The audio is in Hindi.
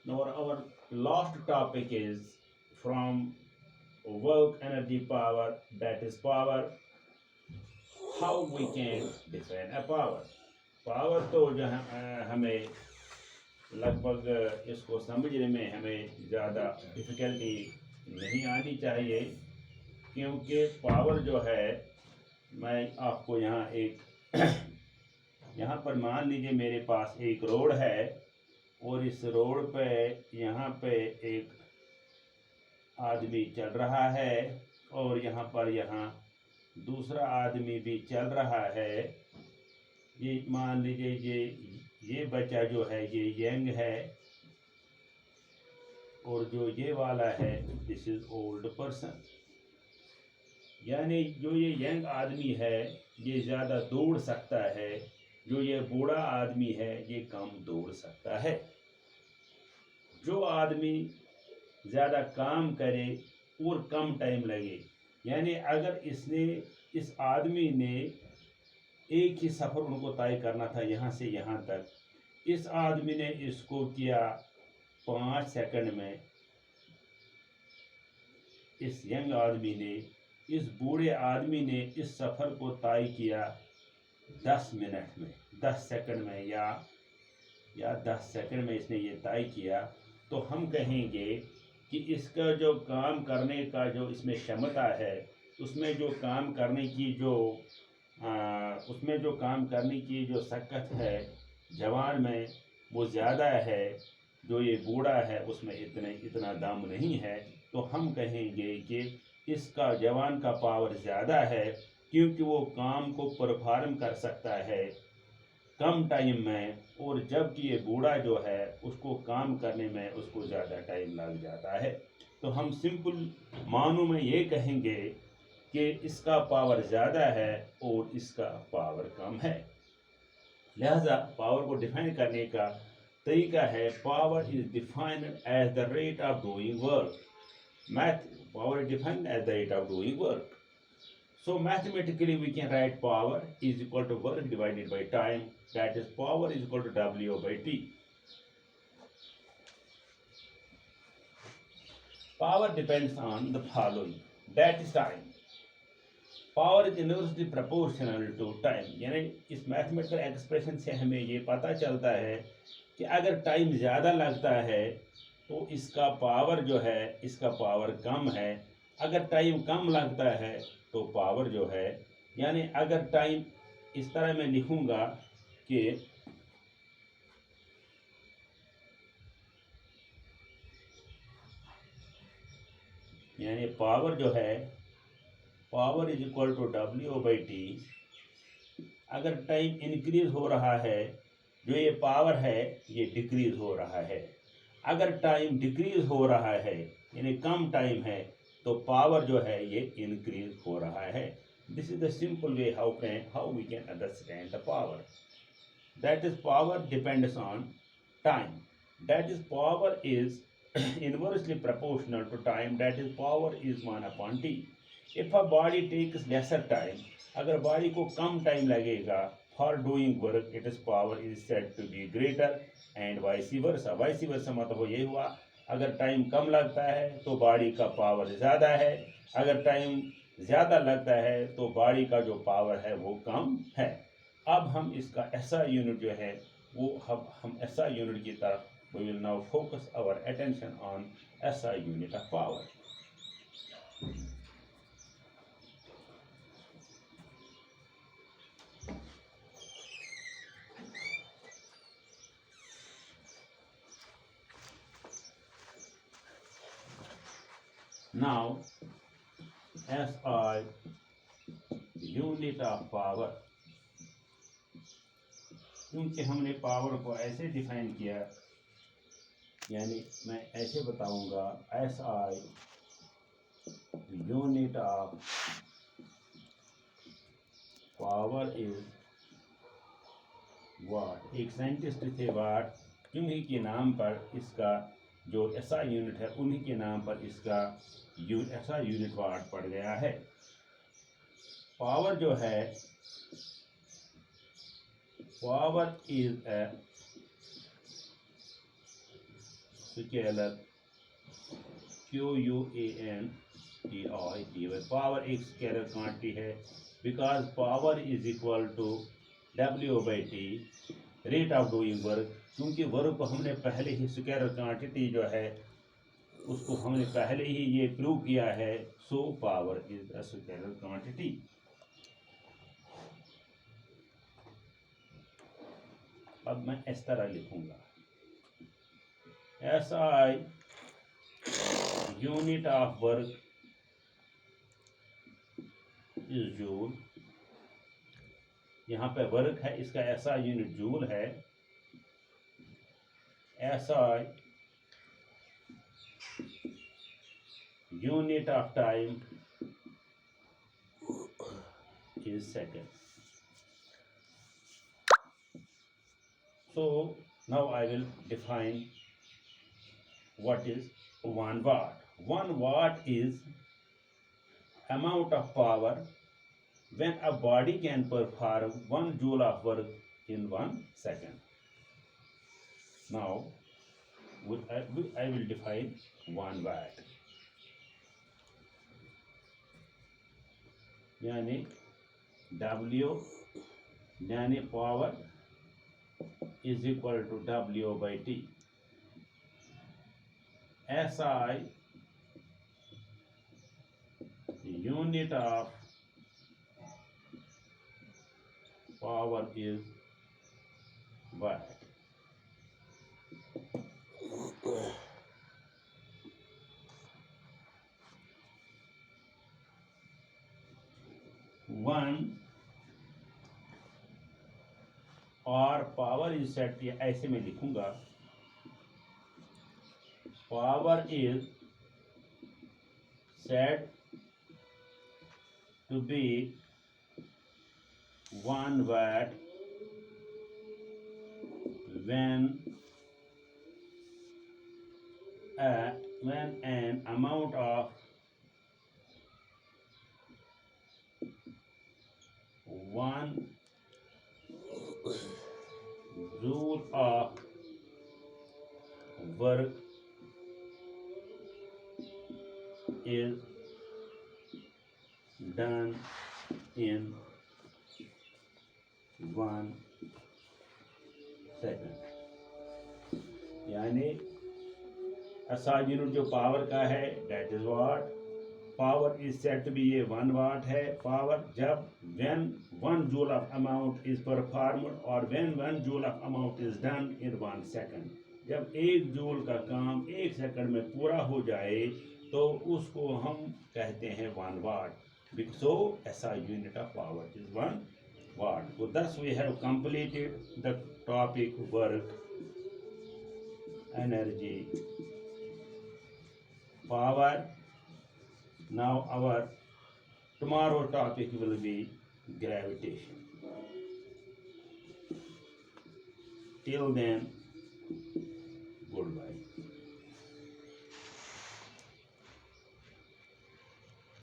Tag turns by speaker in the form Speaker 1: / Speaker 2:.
Speaker 1: Now our last topic is from work energy power, that is power, how we can define a power. Power तो जो हमें लगभग इसको समझने में हमें ज़्यादा डिफ़िकल्टी नहीं आनी चाहिए, क्योंकि पावर जो है, मैं आपको यहाँ एक यहाँ पर मान लीजिए मेरे पास एक रोड है और इस रोड पे यहाँ पे एक आदमी चल रहा है और यहाँ दूसरा आदमी भी चल रहा है। ये मान लीजिए ये बच्चा जो है ये यंग है और जो ये वाला है दिस इज ओल्ड पर्सन। यानी जो ये यंग आदमी है ये ज़्यादा दौड़ सकता है, जो ये बूढ़ा आदमी है ये कम दौड़ सकता है। जो आदमी ज़्यादा काम करे और कम टाइम लगे, यानी अगर इस आदमी ने एक ही सफ़र उनको तय करना था यहाँ से यहाँ तक, इस आदमी ने इसको किया 5 सेकंड में, इस यंग आदमी ने, इस बूढ़े आदमी ने इस सफ़र को तय किया 10 मिनट में, 10 सेकंड में या 10 सेकंड में इसने ये तय किया। तो हम कहेंगे कि इसका जो काम करने का जो इसमें क्षमता है, उसमें जो काम करने की जो शक्कत है जवान में वो ज़्यादा है, जो ये बूढ़ा है उसमें इतना दम नहीं है। तो हम कहेंगे कि इसका जवान का पावर ज़्यादा है, क्योंकि वो काम को परफॉर्म कर सकता है कम टाइम में, और जबकि ये बूढ़ा जो है उसको काम करने में उसको ज़्यादा टाइम लग जाता है। तो हम सिंपल मानों में ये कहेंगे कि इसका पावर ज़्यादा है और इसका पावर कम है। लिहाजा पावर को डिफाइन करने का तरीका है, power is defined as the rate of doing work. Power is defined as the rate of doing work. So mathematically we can write power is equal to work divided by time, that is power is equal to W by T. Power depends on the following, that is time. Power is inversely proportional to time. यानी इस मैथमेटिकल एक्सप्रेशन से हमें ये पता चलता है कि अगर टाइम ज़्यादा लगता है तो इसका पावर जो है, इसका पावर कम है। अगर टाइम कम लगता है तो पावर जो है, यानी अगर टाइम इस तरह मैं लिखूँगा कि यानी पावर जो है, power is equal to W by T. अगर टाइम इंक्रीज हो रहा है, जो ये पावर है ये डिक्रीज हो रहा है। अगर टाइम डिक्रीज हो रहा है यानी कम टाइम है तो पावर जो है ये इंक्रीज हो रहा है। This is the simple way how we can understand the power. That is power depends on time, that is power is inversely proportional to time, that is power is 1 upon t. If a body takes lesser time, अगर बॉडी को कम टाइम लगेगा for doing work, it is power is said to be greater and vice versa. Vice versa मतलब ये हुआ, अगर टाइम कम लगता है तो बॉडी का पावर ज़्यादा है, अगर टाइम ज़्यादा लगता है तो बॉडी का जो पावर है वो कम है। अब हम इसका ऐसा यूनिट जो है वो हम ऐसा यूनिट की तरफ we will now focus our attention on SI unit of power. Now, SI unit of power, क्योंकि हमने पावर को ऐसे डिफाइन किया, यानी मैं ऐसे बताऊंगा, SI unit of power is what. एक साइंटिस्ट थे वाट, उन्हीं के नाम पर इसका जो SI यूनिट है उन्हीं के नाम पर इसका SI यूनिट वाट पड़ गया है। पावर जो है, power is scalar QUANTITY। Power एक स्केलर क्वांटिटी है because power is equal to W/T rate of doing work, क्योंकि वर्क को हमने पहले ही स्केलर क्वांटिटी जो है उसको हमने पहले ही ये प्रूव किया है, so power is a scalar quantity. अब मैं इस तरह लिखूंगा, SI unit of work is joule. यहाँ पे वर्क है, इसका SI यूनिट जूल है। SI unit of time is second. So now I will define what is 1 watt. 1 watt is amount of power when a body can perform 1 joule of work in 1 second. Now I will define 1 watt. यानी W यानी power is equal to W/T. SI unit of power is watt. One और पावर इज सेट, ऐसे में लिखूंगा, power is set to be 1 watt when an amount of 1 joule of work is done in 1 second। यानी SI यूनिट जो पावर का है that is watt, power is set to be ये 1 वाट है पावर जब when 1 joule of amount is performed और when 1 joule of amount is done in 1 second। जब 1 जूल का काम 1 सेकंड में पूरा हो जाए तो उसको हम कहते हैं 1 वाट। So SI unit of power is 1 watt. So thus we have completed the topic work, energy, power. Now our tomorrow topic will be gravitation. Till then,